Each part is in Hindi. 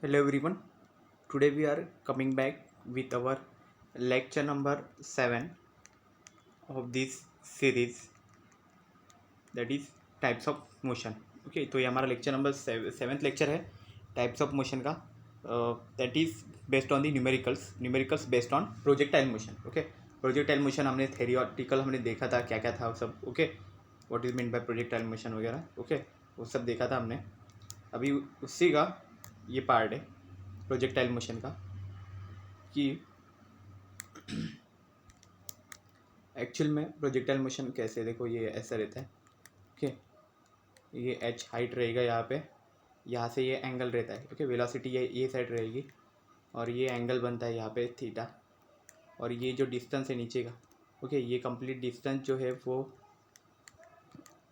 Hello everyone. Today we are coming back with our lecture number 7 of this series, that is types of motion. Okay तो ये हमारा लेक्चर नंबर 7th लेक्चर है टाइप्स ऑफ मोशन का. That is based on the numericals based on projectile motion. Okay projectile motion हमने थेरियोटिकल हमने देखा था क्या क्या था सब. Okay what is mean by projectile motion वगैरह. ओके वो सब देखा था हमने. अभी उसी का ये पार्ट है प्रोजेक्टाइल मोशन का कि एक्चुअल में प्रोजेक्टाइल मोशन कैसे. देखो ये ऐसा रहता है. ओके ये h हाइट रहेगा यहाँ से ये एंगल रहता है. ओके वेलोसिटी ये साइड रहेगी और ये एंगल बनता है यहाँ पे थीटा. और ये जो डिस्टेंस है नीचे का, ओके ये कंप्लीट डिस्टेंस जो है वो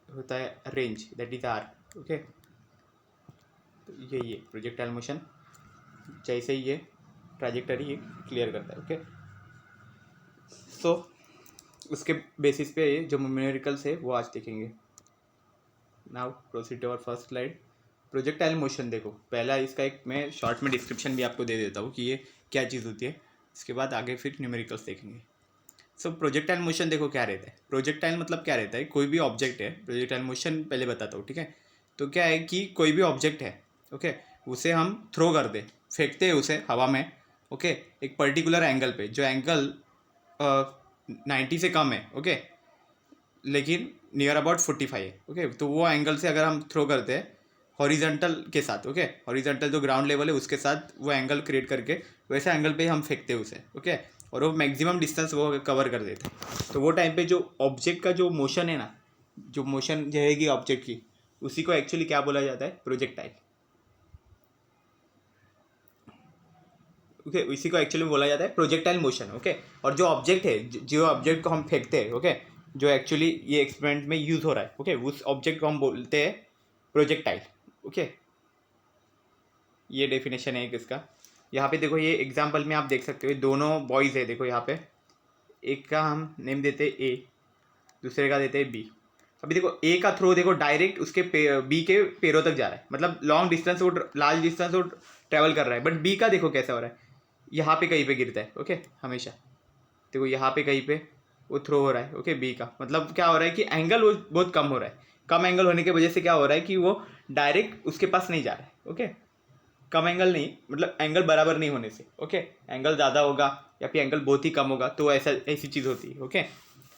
होता है range, that is r. Okay तो ये प्रोजेक्टाइल मोशन जैसे ही ये ट्रैजेक्टरी क्लियर करता है. ओके सो उसके बेसिस पे जो न्यूमेरिकल्स है वो आज देखेंगे. Now proceed to our first slide. Projectile motion देखो पहला इसका एक मैं शॉर्ट में डिस्क्रिप्शन भी आपको दे देता हूँ कि ये क्या चीज़ होती है. इसके बाद आगे फिर न्यूमेरिकल्स देखेंगे. सो प्रोजेक्टाइल मोशन देखो क्या रहता है. प्रोजेक्टाइल मतलब क्या रहता है, कोई भी ऑब्जेक्ट है. प्रोजेक्टाइल मोशन पहले बताता हूँ. ठीक है तो क्या है कि कोई भी ऑब्जेक्ट है. ओके उसे हम थ्रो कर दे, फेंकते हैं उसे हवा में. ओके एक पर्टिकुलर एंगल पे, जो एंगल 90 से कम है. ओके लेकिन नियर अबाउट 45 है. ओके तो वो एंगल से अगर हम थ्रो करते हैं हॉरिजेंटल के साथ, ओके हॉरिजेंटल जो ग्राउंड लेवल है उसके साथ वो एंगल क्रिएट करके वैसे एंगल पे हम फेंकते हैं उसे. ओके और वो मैक्सिमम डिस्टेंस वो कवर कर देते हैं. तो वो टाइम पे जो ऑब्जेक्ट का जो मोशन है ना, जो मोशन रहेगी ऑब्जेक्ट की, उसी को एक्चुअली क्या बोला जाता है, प्रोजेक्टाइल. ओके इसी को एक्चुअली बोला जाता है प्रोजेक्टाइल मोशन. ओके और जो ऑब्जेक्ट है, जो ऑब्जेक्ट को हम फेंकते हैं, ओके जो एक्चुअली ये एक्सपेरिमेंट में यूज़ हो रहा है, ओके उस ऑब्जेक्ट को हम बोलते हैं प्रोजेक्टाइल. ओके ये डेफिनेशन है एक इसका. यहाँ पे देखो ये एग्जांपल में आप देख सकते हो दोनों बॉयज़ है. देखो यहाँ पे एक का हम नेम देते हैं ए, दूसरे का देते हैं बी. अभी देखो ए का थ्रो देखो डायरेक्ट उसके बी के पैरों तक जा रहा है, मतलब लॉन्ग डिस्टेंस वो लार्ज डिस्टेंस वो ट्रैवल कर रहा है. बट बी का देखो कैसा हो रहा है, यहाँ पे कहीं पे गिरता है. ओके हमेशा देखो यहाँ पे कहीं पे वो थ्रो हो रहा है. ओके बी का मतलब क्या हो रहा है कि एंगल वो बहुत कम हो रहा है. कम एंगल होने की वजह से क्या हो रहा है कि वो डायरेक्ट उसके पास नहीं जा रहा है. ओके कम एंगल नहीं, मतलब एंगल बराबर नहीं होने से. ओके एंगल ज़्यादा होगा या फिर एंगल बहुत ही कम होगा तो ऐसी चीज़ होती है. ओके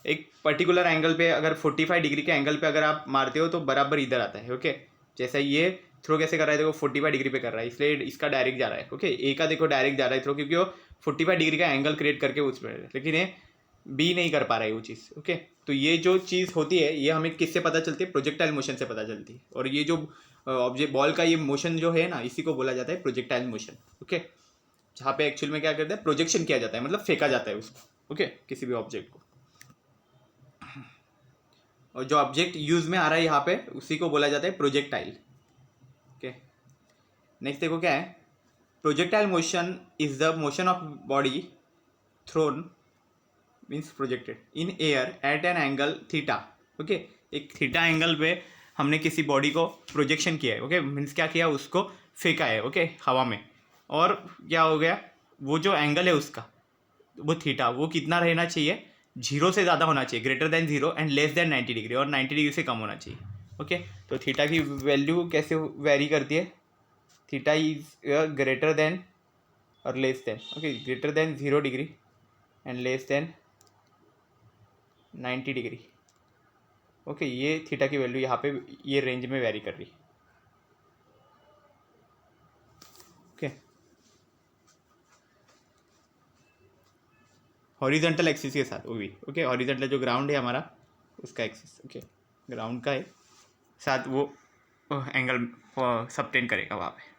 एक पर्टिकुलर एंगल पे अगर 45 डिग्री के एंगल पे अगर आप मारते हो तो बराबर इधर आता है. ओके जैसा ये थ्रो कैसे कर रहा है, देखो 45 डिग्री पे कर रहा है इसलिए इसका डायरेक्ट जा रहा है. ओके ए का देखो डायरेक्ट जा रहा है थ्रो, क्योंकि वो 45 डिग्री का एंगल क्रिएट करके उसमें, लेकिन ये बी नहीं कर पा रहा है वो चीज़. ओके तो ये जो चीज़ होती है ये हमें किससे पता चलती है, प्रोजेक्टाइल मोशन से पता चलती है. और ये जो ऑब्जेक्ट बॉल का ये मोशन जो है ना, इसी को बोला जाता है प्रोजेक्टाइल मोशन. ओके जहाँ पे एक्चुअल में क्या करते हैं, प्रोजेक्शन किया जाता है, मतलब फेंका जाता है उसको. ओके किसी भी ऑब्जेक्ट को. और जो ऑब्जेक्ट यूज में आ रहा है यहाँ पे उसी को बोला जाता है प्रोजेक्टाइल. ओके नेक्स्ट देखो क्या है, projectile motion is the motion of body thrown means projected in air at an angle theta. Okay एक थीटा एंगल पे हमने किसी बॉडी को प्रोजेक्शन किया है. ओके मीन्स क्या किया, उसको फेंका है. ओके हवा में. और क्या हो गया, वो जो एंगल है उसका वो थीटा वो कितना रहना चाहिए, 0 से ज़्यादा होना चाहिए, greater than 0 and less than 90 degree, और 90 डिग्री से कम होना चाहिए. ओके तो थीटा की वैल्यू कैसे वेरी करती है, थीटा इज ग्रेटर देन और less than. Okay greater than 0 degree and less than 90 degree. Okay ये थीटा की वैल्यू यहाँ पे ये रेंज में वेरी कर रही है. ओके हॉरिजॉन्टल एक्सिस के साथ वो भी. ओके हॉरिजॉन्टल जो ग्राउंड है हमारा उसका एक्सिस, ओके ग्राउंड का है साथ वो एंगल सबटेन करेगा वहाँ पे.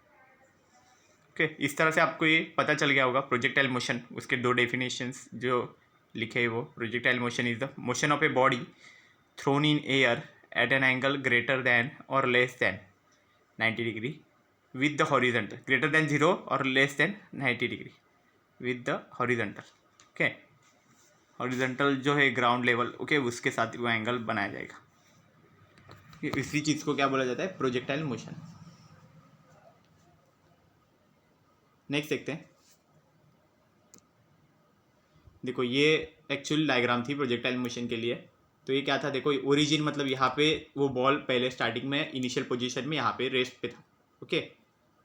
ओके इस तरह से आपको ये पता चल गया होगा प्रोजेक्टाइल मोशन. उसके दो डेफिनेशंस जो लिखे है वो, projectile motion is the motion of a body thrown in air at an angle greater than और less than 90 degree with the horizontal, greater than 0 और less than 90 degree with the horizontal. Okay horizontal जो है ग्राउंड लेवल, ओके उसके साथ वो एंगल बनाया जाएगा. इसी चीज़ को क्या बोला जाता है, प्रोजेक्टाइल मोशन. नेक्स्ट देखते हैं। देखो ये एक्चुअल डायग्राम थी प्रोजेक्टाइल मोशन के लिए। तो ये क्या था, देखो ओरिजिन मतलब यहाँ पे वो बॉल पहले स्टार्टिंग में इनिशियल पोजीशन में यहाँ पे रेस्ट पे था। ओके,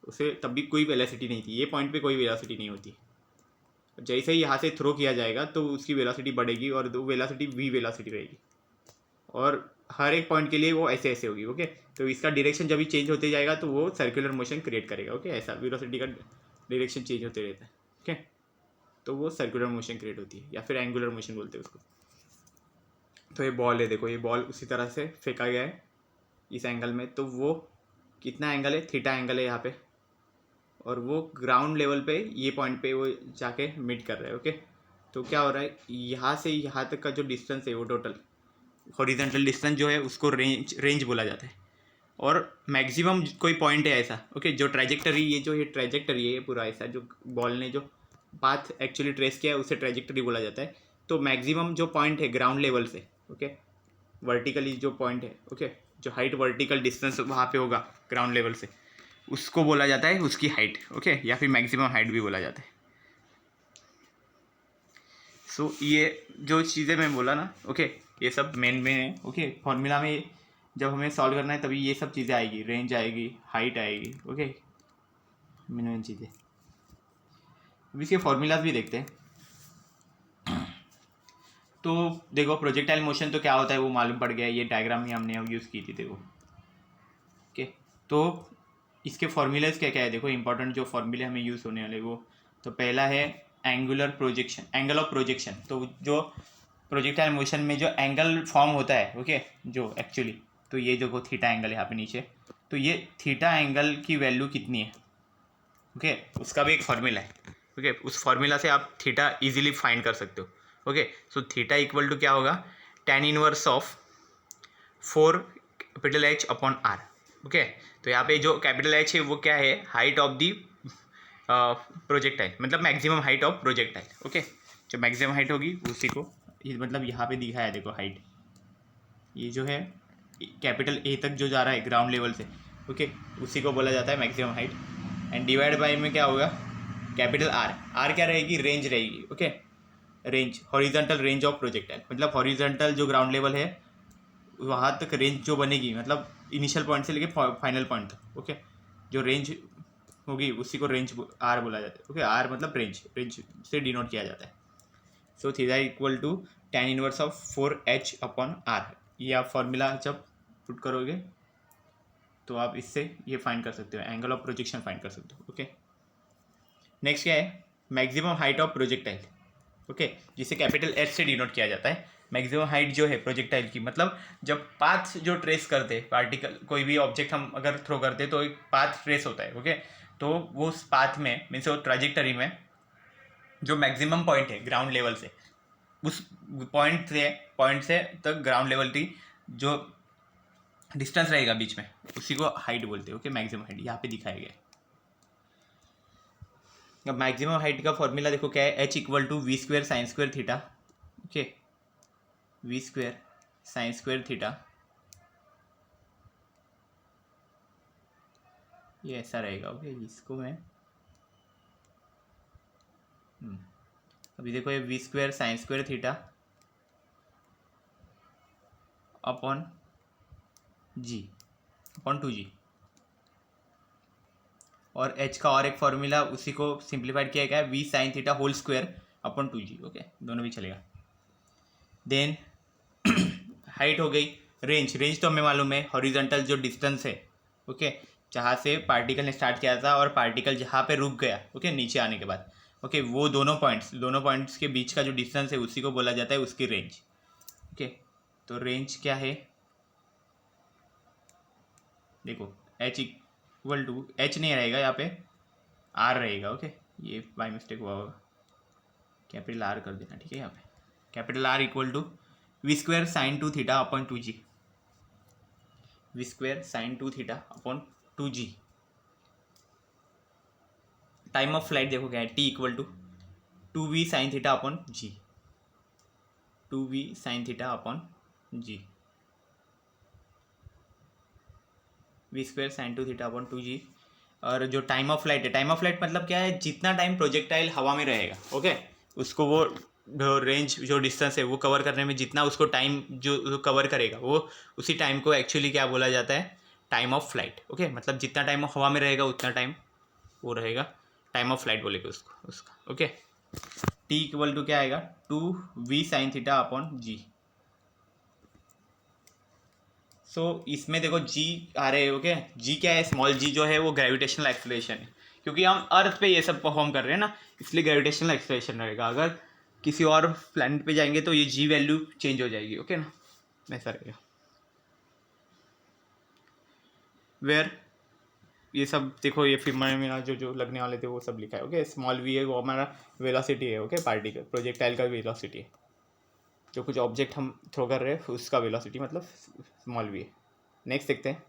उसे तब भी कोई वेलोसिटी नहीं थी, ये पॉइंट पे कोई वेलोसिटी नहीं होती। जैसे ही यहाँ से थ्रो किया जाएगा तो उसकी वेलोसिटी बढ़ेगी और वो वेलोसिटी वी वेलोसिटी रहेगी, और हर एक पॉइंट के लिए वो ऐसे ऐसे होगी। ओके, तो इसका डायरेक्शन जब भी चेंज होते जाएगा तो वो सर्कुलर मोशन क्रिएट करेगा। ओके, ऐसा वेलोसिटी का डायरेक्शन चेंज होते रहता है। ओके, तो वो सर्कुलर मोशन क्रिएट होती है या फिर एंगुलर मोशन बोलते हैं उसको। तो ये बॉल है, देखो ये बॉल उसी तरह से फेंका गया है इस एंगल में, तो वो कितना एंगल है, थीटा एंगल है यहाँ पे, और वो ग्राउंड लेवल पे ये पॉइंट पे वो जाके मीट कर रहा है। ओके, तो क्या हो रहा है, यहाँ से यहाँ तक का जो डिस्टेंस है वो टोटल हॉरिजॉन्टल डिस्टेंस जो है उसको रेंज बोला जाता है। और मैक्सिमम कोई पॉइंट है ऐसा, ओके, जो ट्रैजेक्टरी, ये जो ये ट्रैजेक्टरी है, ये पूरा ऐसा जो बॉल ने जो पाथ एक्चुअली ट्रेस किया है उसे ट्रैजेक्टरी बोला जाता है। तो मैक्सिमम जो पॉइंट है ग्राउंड लेवल से, ओके, वर्टिकली जो पॉइंट है, ओके, जो हाइट वर्टिकल डिस्टेंस वहाँ पे होगा ग्राउंड लेवल से, उसको बोला जाता है उसकी हाइट। ओके, या फिर मैक्सिमम हाइट भी बोला जाता है। सो ये जो चीज़ें मैं बोला ना, ओके, ये सब मेन में है। ओके, फॉर्मूला में जब हमें सॉल्व करना है तभी ये सब चीज़ें आएगी, रेंज आएगी, हाइट आएगी। ओके, मेन चीज़ें। अब इसके फॉर्मूलाज भी देखते हैं। तो देखो प्रोजेक्टाइल मोशन तो क्या होता है वो मालूम पड़ गया, ये डायग्राम ही हमने यूज़ की थी, देखो। ओके, तो इसके फॉर्मूलाज क्या क्या है, देखो इंपॉर्टेंट जो फॉर्मूले हमें यूज़ होने वाले वो, तो पहला है angular projection, angle of projection. तो जो प्रोजेक्टाइल मोशन में जो एंगल फॉर्म होता है, ओके, जो एक्चुअली, तो ये जो थीटा एंगल है यहाँ पे नीचे, तो ये थीटा एंगल की वैल्यू कितनी है, ओके, उसका भी एक फॉर्मूला है। ओके, उस फॉर्मूला से आप थीटा इजीली फाइंड कर सकते हो। Okay, so theta equal to क्या होगा, tan inverse of 4 capital h upon r. Okay, तो यहाँ पे जो कैपिटल एच है वो क्या है, हाइट ऑफ दी प्रोजेक्टाइल, मतलब maximum height of projectile. Okay, जो मैक्सिमम हाइट होगी उसी को, मतलब यहाँ पे दिखा है देखो हाइट, ये जो है कैपिटल ए तक जो जा रहा है ग्राउंड लेवल से, ओके, उसी को बोला जाता है maximum height. And divide by में क्या होगा, कैपिटल आर, आर क्या रहेगी, रेंज रहेगी। Okay, range, horizontal range of projectile, मतलब हॉरिजॉन्टल जो ग्राउंड लेवल है वहाँ तक रेंज जो बनेगी, मतलब इनिशियल पॉइंट से लेके फाइनल पॉइंट तक। ओके, जो रेंज होगी उसी को रेंज आर बोला जाता है। ओके, आर मतलब रेंज, रेंज से डिनोट किया जाता है। So theta equal to tan inverse of 4h upon r. ये आप फॉर्मूला जब पुट करोगे तो आप इससे ये फाइंड कर सकते हो, एंगल ऑफ प्रोजेक्शन फाइंड कर सकते हो। ओके, नेक्स्ट क्या है, maximum height of projectile. Okay, जिसे कैपिटल एच से डिनोट किया जाता है। मैक्सिमम हाइट जो है प्रोजेक्टाइल की, मतलब जब पाथ जो ट्रेस करते, पार्टिकल कोई भी ऑब्जेक्ट हम अगर थ्रो करते तो एक पाथ ट्रेस होता है। ओके, तो वो उस पाथ में मीन्स वो ट्राजेक्टरी में जो मैक्सिमम पॉइंट है ग्राउंड लेवल से, उस पॉइंट से तक ग्राउंड लेवल की जो डिस्टेंस रहेगा बीच में उसी को हाइट बोलते हैं। ओके, मैक्सिमम हाइट यहाँ पे दिखाया गया है। अब मैक्सिमम हाइट का फॉर्मूला देखो क्या है, h equal to v square sine square theta. Okay, v square sine square theta, ये ऐसा रहेगा। ओके, इसको मैं अभी देखो ये v square sine square theta upon g upon 2g, और एच का और एक फॉर्मूला उसी को सिंप्लीफाइड किया गया है, v sine theta whole square upon 2g। Okay, दोनों भी चलेगा। देन हाइट हो गई, रेंज, रेंज तो हमें मालूम है हॉरिजॉन्टल जो डिस्टेंस है, ओके, जहाँ से पार्टिकल ने स्टार्ट किया था और पार्टिकल जहाँ पे रुक गया, ओके, नीचे आने के बाद, ओके, वो दोनों पॉइंट्स के बीच का जो डिस्टेंस है उसी को बोला जाता है उसकी रेंज। ओके, तो रेंज क्या है, देखो एच इक्वल टू, एच नहीं रहेगा यहाँ पे, आर रहेगा। ओके, ये बाय मिस्टेक हुआ होगा, कैपिटल आर कर देना, ठीक है, यहाँ पे capital R equal to V square sine 2 theta upon 2g, V square sine 2 theta upon 2g। Time of flight देखो क्या है, T equal to 2v sine theta upon G, 2v sine theta upon G, V square sine 2 theta upon 2g। और जो टाइम ऑफ फ्लाइट है, टाइम ऑफ फ्लाइट मतलब क्या है, जितना टाइम प्रोजेक्टाइल हवा में रहेगा, ओके, उसको वो रेंज जो डिस्टेंस है वो कवर करने में जितना उसको टाइम जो कवर करेगा, वो उसी टाइम को एक्चुअली क्या बोला जाता है, टाइम ऑफ फ्लाइट, ओके। मतलब जितना टाइम हवा में रहेगा उतना टाइम वो रहेगा, टाइम ऑफ फ्लाइट बोलेगा उसको, उसका, ओके। टी इक्वल टू क्या आएगा, 2v sin थीटा अपॉन जी। सो इसमें देखो जी आ रहे हैं, ओके। जी क्या है, स्मॉल जी जो है वो ग्रेविटेशनल एक्सेलरेशन है, क्योंकि हम अर्थ पे ये सब परफॉर्म कर रहे हैं ना, इसलिए ग्रेविटेशनल एक्सेलरेशन रहेगा। अगर किसी और प्लैनेट पे जाएंगे तो ये जी वैल्यू चेंज हो जाएगी, ओके ना, ऐसा रहेगा। वेयर ये सब देखो, ये फिर में जो जो लगने वाले थे वो सब लिखा है, ओके। स्मॉल वी है वो हमारा वेलोसिटी है, ओके, पार्टिकल प्रोजेक्टाइल का वेलोसिटी है, जो कुछ ऑब्जेक्ट हम थ्रो कर रहे हैं उसका वेलोसिटी मतलब स्मॉल वी है। नेक्स्ट देखते हैं।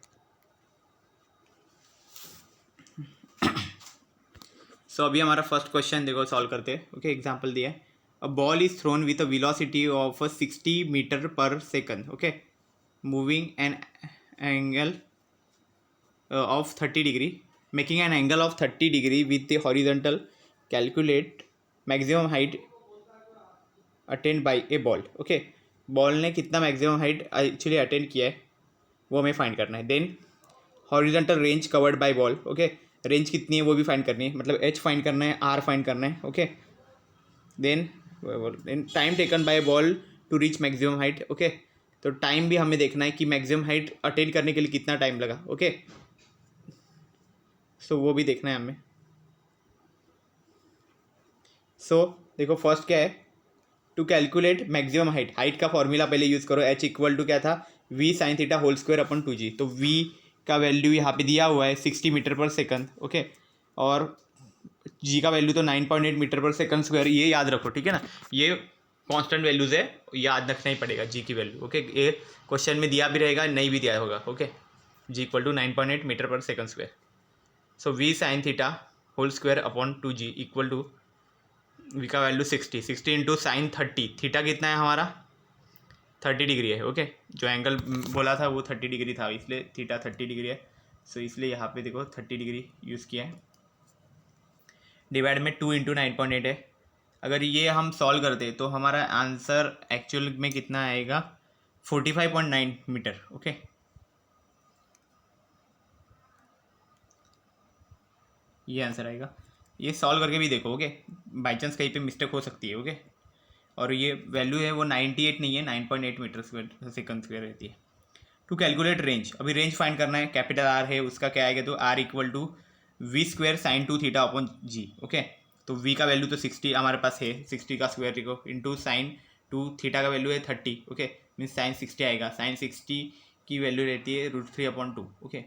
सो अभी हमारा फर्स्ट क्वेश्चन देखो सॉल्व करते हैं, ओके। एग्जांपल दिया है, a ball is thrown with a velocity of 60 metre per second, okay, moving an angle of 30 degree, making an angle of 30 degree with the horizontal. Calculate maximum height attained by a ball, okay। Ball ने कितना मैक्सिमम हाइट एक्चुअली अटेंड किया है वो हमें फाइंड करना है। Then horizontal range covered by ball, okay, range कितनी है वो भी फाइंड करनी है, मतलब एच फाइंड करना है, आर फाइंड करना है, okay. Then time taken by ball to reach maximum height, okay. तो टाइम भी हमें देखना है कि मैक्सिमम हाइट अटेंड करने के लिए कितना टाइम लगा, ओके। सो वो भी देखना है हमें। सो देखो फर्स्ट क्या है, to calculate maximum height, height का फॉर्मूला पहले यूज़ करो। एच इक्वल टू क्या था, V sine theta whole square upon 2g। तो वी का वैल्यू यहाँ पे दिया हुआ है 60 मीटर पर सेकंड, ओके, और जी का वैल्यू तो 9.8 मीटर पर सेकंड स्क्वायर, ये याद रखो, ठीक है ना। ये कांस्टेंट वैल्यूज है, याद रखना ही पड़ेगा जी की वैल्यू, ओके। ये क्वेश्चन में दिया भी रहेगा, नहीं भी दिया होगा, okay. G equal to 9.8 metre per second square. So v sine theta whole square upon 2g equal to v का वैल्यू 60 इंटू साइन 30, थीटा कितना है हमारा 30 डिग्री है, ओके। जो एंगल बोला था वो 30 डिग्री था, इसलिए थीटा 30 डिग्री है। सो इसलिए यहाँ पे देखो 30 डिग्री यूज़ किया है। डिवाइड में 2 इंटू 9.8 है। अगर ये हम सॉल्व करते तो हमारा आंसर एक्चुअल में कितना आएगा, 45.9 मीटर, ओके। ये आंसर आएगा। ये सॉल्व करके भी देखो, ओके, बाई चांस कहीं पे मिस्टेक हो सकती है, ओके। और ये वैल्यू है वो 98 नहीं है, 9.8 मीटर स्क्वायर सेकंड स्क्वायर रहती है। टू कैलकुलेट रेंज, अभी रेंज फाइंड करना है, कैपिटल आर है उसका क्या आएगा, तो R equal to V square sine 2 theta upon G, okay. तो वी का वैल्यू तो 60 हमारे पास है, 60 का स्क्वायर को इंटू साइन 2 थीटा का वैल्यू है 30, ओके, मीन्स साइन 60 आएगा। साइन 60 की वैल्यू रहती है √3/2, ओके,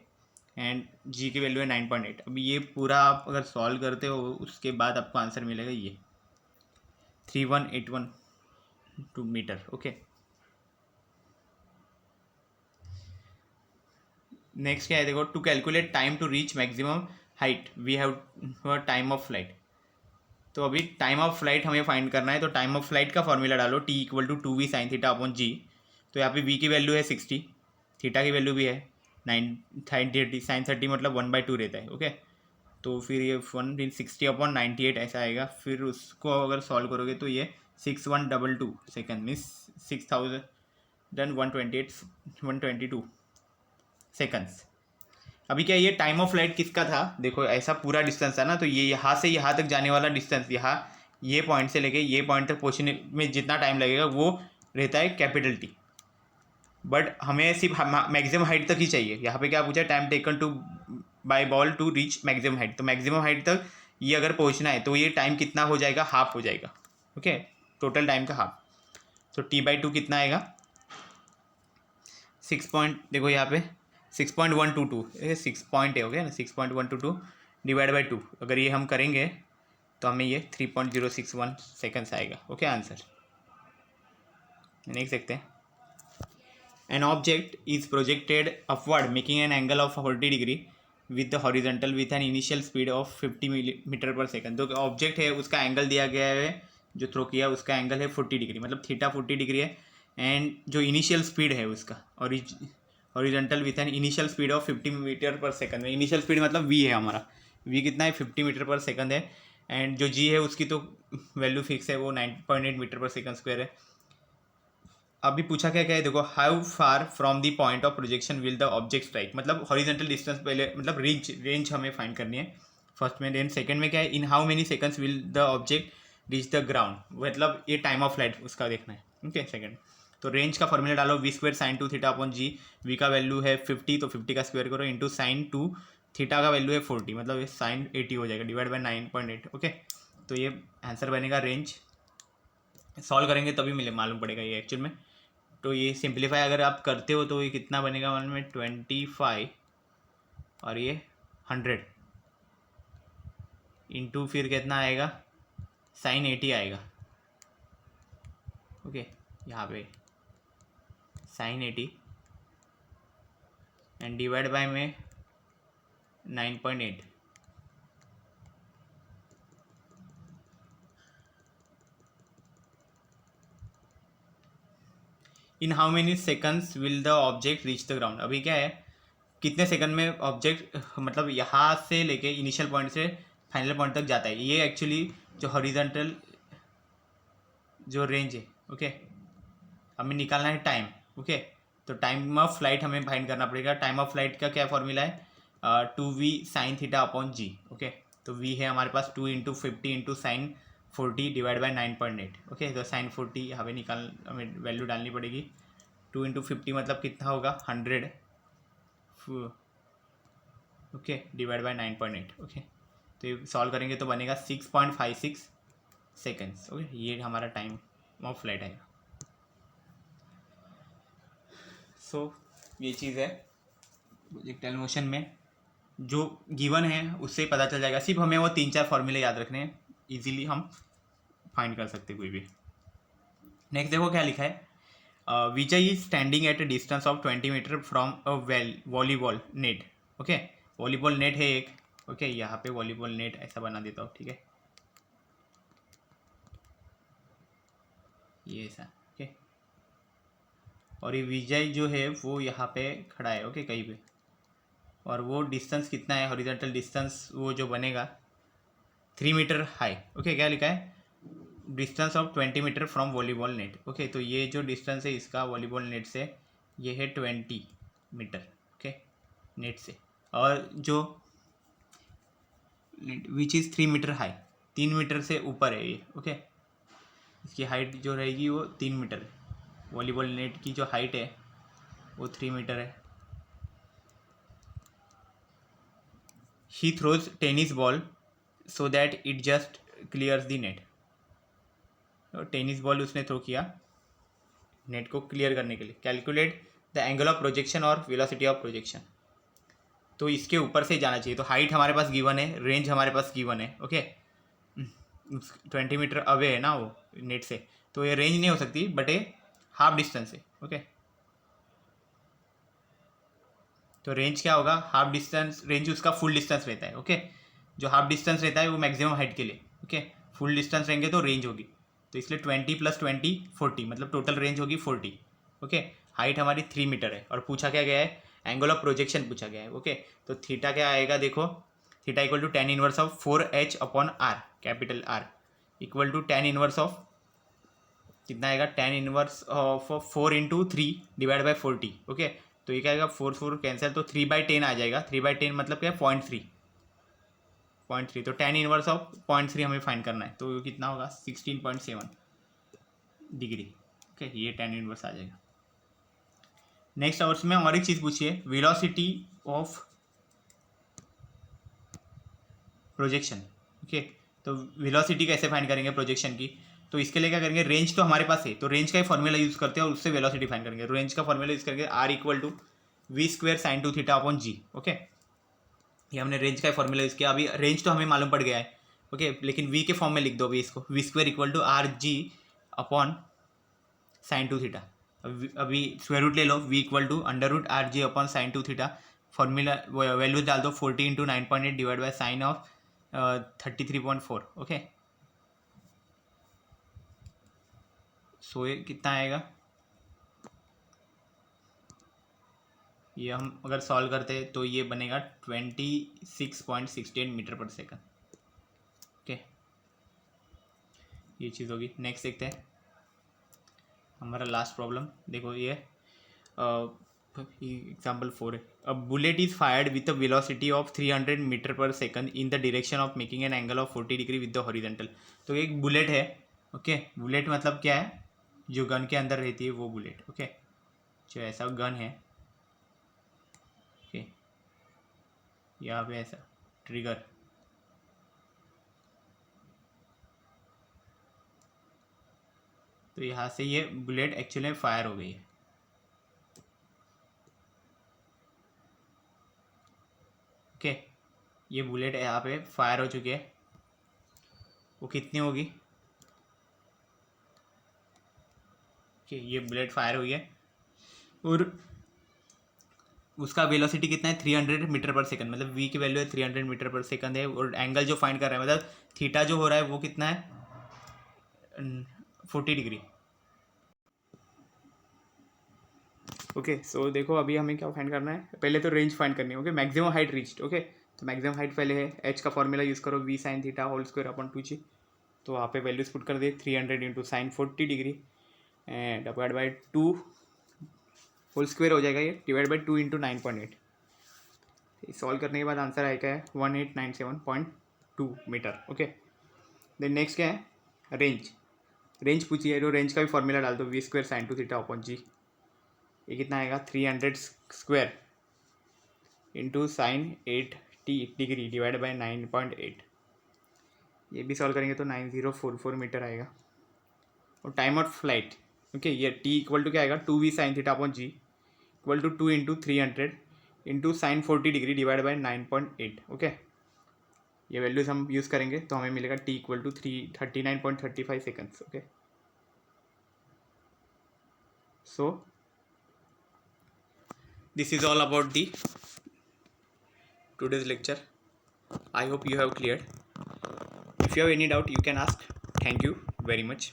एंड जी की वैल्यू है 9.8। अभी ये पूरा आप अगर सॉल्व करते हो उसके बाद आपको आंसर मिलेगा ये 3181 मीटर, ओके। नेक्स्ट क्या है देखो, to calculate time to reach maximum height we have time of flight. तो अभी टाइम ऑफ फ्लाइट हमें फाइंड करना है, तो टाइम ऑफ फ्लाइट का फॉर्मूला डालो, t equal to 2v sine theta upon g. तो यहाँ पे v की वैल्यू है 60, थीटा की वैल्यू भी है 9 साइन 30 मतलब 1/2 रहता है, ओके। तो फिर ये 1/60/98 ऐसा आएगा। फिर उसको अगर सॉल्व करोगे तो ये 6122 सेकेंड मीन्स 6122 सेकंड्स। अभी क्या ये टाइम ऑफ फ्लाइट किसका था, देखो ऐसा पूरा डिस्टेंस था ना, तो ये यहाँ से यहाँ तक जाने वाला डिस्टेंस, यहाँ ये पॉइंट से लेके ये पॉइंट तक पहुँचने में जितना टाइम लगेगा वो रहता है कैपिटल टी। बट हमें सिर्फ मैक्सिमम हाइट तक ही चाहिए। यहाँ पे क्या पूछा, time taken to by ball to reach maximum height. तो मैक्सिमम हाइट तक ये अगर पहुँचना है तो ये टाइम कितना हो जाएगा, हाफ हो जाएगा, ओके, टोटल टाइम का हाफ। तो t/2 कितना आएगा, 6 पॉइंट, देखो यहाँ पे 6.122, 6 पॉइंट है, ओके ना, 6.122 डिवाइड बाई 2, अगर ये हम करेंगे तो हमें ये 3.061 सेकंड्स आएगा, ओके आंसर। नेक्स्ट देखते हैं। An object is projected upward making an angle of 40 degree with the horizontal with an initial speed of 50 metre per second. तो ऑब्जेक्ट है उसका एंगल दिया गया है, जो थ्रो किया उसका एंगल है 40 डिग्री, मतलब थीटा 40 डिग्री है, एंड जो इनिशियल स्पीड है उसका horizontal with an initial speed of 50 metre per second में, इनिशियल स्पीड मतलब वी है हमारा, वी कितना है 50 मीटर पर सेकंड है, एंड जो जी है उसकी तो वैल्यू फिक्स है, वो 9.8 मीटर पर सेकंड स्क्वायर है। अभी पूछा क्या क्या है देखो, how far from the point of projection will the object strike, मतलब हॉरिजॉन्टल डिस्टेंस पहले, मतलब रेंज हमें फाइंड करनी है फर्स्ट में, देन सेकंड में क्या है, in how many seconds will the object reach the ground, मतलब ये टाइम ऑफ फ्लाइट उसका देखना है। ओके सेकंड, तो रेंज का फॉर्मूला डालो, V square sine 2 theta upon G, V का वैल्यू है 50 तो 50 का स्क्वायर करो इंटू साइन 2 थीटा का वैल्यू है 40, मतलब ये साइन 80 हो जाएगा डिवाइड बाई 9.8। ओके, तो ये आंसर बनेगा रेंज, सॉल्व करेंगे तभी मिले मालूम पड़ेगा ये एक्चुअल में। तो ये सिंप्लीफाई अगर आप करते हो तो ये कितना बनेगा, वन में 25 और ये 100 इंटू फिर कितना आएगा, साइन 80 आएगा। ओके, यहाँ पे साइन 80 एंड डिवाइड बाय में 9.8, इन how many seconds will the object reach the ground. अभी क्या है, कितने सेकंड में ऑब्जेक्ट मतलब यहाँ से लेके इनिशियल पॉइंट से फाइनल पॉइंट तक जाता है, ये एक्चुअली जो हॉरिजॉन्टल जो रेंज है। ओके, हमें निकालना है टाइम। ओके, तो टाइम ऑफ फ्लाइट हमें फाइंड करना पड़ेगा। टाइम ऑफ फ्लाइट का क्या फॉर्मूला है, 2v sine theta upon G. Okay, तो v है हमारे पास 2 into 50 into sine 40 divide by 9.8। Okay, तो साइन 40 यहाँ पे हमें वैल्यू डालनी पड़ेगी, 2 इंटू 50 मतलब कितना होगा 100। Okay, divide by 9.8। ओके, तो ये सॉल्व करेंगे तो बनेगा 6.56 सेकेंड्स। ओके, ये हमारा टाइम ऑफ फ्लाइट आएगा। सो ये चीज़ है प्रोजेक्टाइल मोशन में, जो गिवन है उससे पता चल जाएगा, सिर्फ हमें वो 3-4 फॉर्मूले याद रखने हैं, इजीली हम फाइंड कर सकते कोई भी। नेक्स्ट देखो क्या लिखा है, Vijay is standing at a distance of 20 metre from a volleyball net. Okay, volleyball net है एक। ओके, यहाँ पे वॉलीबॉल नेट ऐसा बना देता हूँ, ठीक है, ये ऐसा। ओके, और ये विजय जो है वो यहाँ पे खड़ा है। ओके, कहीं पे, और वो डिस्टेंस कितना है, हॉरिजॉन्टल डिस्टेंस वो जो बनेगा 3 मीटर हाई। ओके, क्या लिखा है, distance of 20 metre from volleyball net. Okay, तो ये जो डिस्टेंस है इसका वॉलीबॉल नेट से, ये है 20 मीटर। ओके, नेट से, और जो which is 3 metre high, 3 metre से ऊपर है ये। ओके, इसकी हाइट जो रहेगी वो 3 मीटर है, वॉलीबॉल नेट की जो हाइट है वो 3 मीटर है। He throws tennis ball so that it just clears the net. Tennis ball उसने थ्रो किया नेट को क्लियर करने के लिए। Calculate the angle of projection और वेलोसिटी ऑफ प्रोजेक्शन, तो इसके ऊपर से जाना चाहिए। तो हाइट हमारे पास गिवन है, रेंज हमारे पास गिवन है। ओके, 20 मीटर अवे है ना वो नेट से, तो ये रेंज नहीं हो सकती, बट ये हाफ डिस्टेंस है। ओके, तो रेंज क्या होगा, हाफ डिस्टेंस, रेंज उसका फुल डिस्टेंस रहता है। ओके, जो हाफ डिस्टेंस रहता है वो मैक्सिमम हाइट के लिए। ओके, फुल डिस्टेंस रहेंगे तो रेंज होगी, तो इसलिए 20 + 20 40, मतलब टोटल रेंज होगी 40। ओके, हाइट हमारी 3 मीटर है, और पूछा क्या गया है, एंगल ऑफ प्रोजेक्शन पूछा गया है। ओके, तो थीटा क्या आएगा देखो, theta equal to tan inverse of 4h upon r, capital R, equal to tan inverse of कितना आएगा, tan inverse of 4 into 3 divide by 40। Okay, तो ये क्या आएगा, 4 कैंसिल, तो 3/10 आ जाएगा। 3/10 मतलब क्या है, 0.3, 0.3, तो tan इनवर्स ऑफ 0.3 हमें फाइंड करना है, तो कितना होगा 16.7 डिग्री। ओके, ये tan इनवर्स आ जाएगा। नेक्स्ट और में और एक चीज़ पूछिए, वेलोसिटी ऑफ प्रोजेक्शन। ओके, तो वेलोसिटी कैसे फाइंड करेंगे प्रोजेक्शन की, तो इसके लिए क्या करेंगे, रेंज तो हमारे पास है, तो रेंज का ही फॉर्मूला यूज़ करते हैं और उससे वेलोसिटी फाइंड करेंगे। रेंज का फॉर्मूला यूज़ करेंगे, R equal to V square sine 2 theta upon G. Okay, ये हमने रेंज का फॉर्मूला यूज़ किया। अभी रेंज तो हमें मालूम पड़ गया है। ओके, लेकिन वी के फॉर्म में लिख दो अभी इसको, v square equal to r g upon sine 2 theta. अभी स्क्वायर रूट ले लो, v equal to √RG upon sine 2 theta, formula values डाल दो, 40 into 9.8 divide by sine of 33.4। Okay, so ये कितना आएगा, ये हम अगर सॉल्व करते हैं तो ये बनेगा 26.68 मीटर पर सेकंड। ओके, ये चीज़ होगी। नेक्स्ट देखते हैं हमारा लास्ट प्रॉब्लम। देखो ये एग्जाम्पल 4 है। A bullet is fired with a velocity of 300 metre per second in the direction of making an angle of 40 degree with the horizontal. तो एक बुलेट है। ओके, बुलेट मतलब क्या है, जो गन के अंदर रहती है वो बुलेट। ओके, जो ऐसा गन है, ओके, यहाँ पे ऐसा ट्रिगर, तो यहाँ से ये बुलेट एक्चुअली में फायर हो गई है। ओके, ये बुलेट यहाँ पे फायर हो चुकी है। वो कितनी होगी? ओके, ये बुलेट फायर हुई है और उसका वेलोसिटी कितना है? 300 मीटर पर सेकंड, मतलब वी की वैल्यू है 300 मीटर पर सेकंड है। और एंगल जो फाइंड कर रहा है, मतलब थीटा जो हो रहा है वो कितना है? 40 डिग्री। ओके, सो देखो अभी हमें क्या फाइंड करना है, पहले तो रेंज फाइंड करनी है। Okay, maximum height reached. Okay, तो मैक्सिमम हाइट पहले है, एच का फॉर्मूला यूज़ करो, V sine theta whole square upon 2g। तो वहाँ पे वैल्यूज पुट कर दे, 300 into sine 40 degree and divide by 2 whole square हो जाएगा, ये डिवाइड बाई 2 इंटू 9.8। सॉल्व करने के बाद आंसर आएगा है 1897.2 मीटर। ओके, देन नेक्स्ट क्या है? रेंज। रेंज पूछिए, तो रेंज का भी फॉर्मूला डाल दो, v square sine 2 theta upon g. ये कितना आएगा? 300 square into sine 80 degree divide by 9.8। ये भी सॉल्व करेंगे तो 9044 मीटर आएगा। और टाइम ऑफ फ्लाइट, ओके, ये टी इक्वल टू क्या आएगा? 2v sine theta upon G equal to 2 into 300 into sine 40 degree divide by 9.8। Okay, ये वैल्यूज हम यूज़ करेंगे तो हमें मिलेगा T equal to 39.35 seconds. Okay, so this is all about the today's lecture. I hope you have cleared. If you have any doubt you can ask. Thank you very much.